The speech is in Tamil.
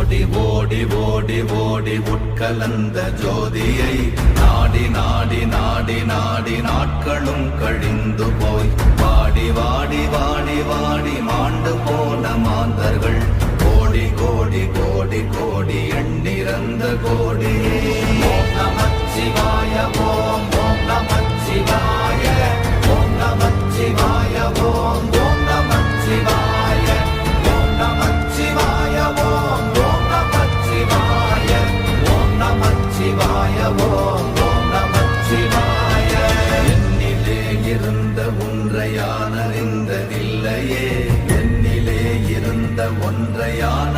ஓடி ஓடி ஓடி ஓடி உட்கலந்த ஜோதியை நாடி நாடி நாடி நாடி நாட்களும் கழிந்து போய் வாடி வாடி வாடி வாடி மாண்டு போன மாந்தர்கள் கோடி கோடி கோடி கோடி எண்ணிறந்த கோடி. ஓம் நமச்சிவாய ஓம் ஓம் நமச்சிவாய ஓம் நமச்சிவாய ஓம் ஓம் நமச்சிவாய ஓம் நமச்சிவாய ஓம் ஓம் நமச்சிவாய ஓம் நமச்சிவாய ஓம் ஓம் நமச்சிவாய. என்னிலே இருந்த ஒன்றையான அறிந்ததில்லையே, என்னிலே இருந்த ஒன்றையான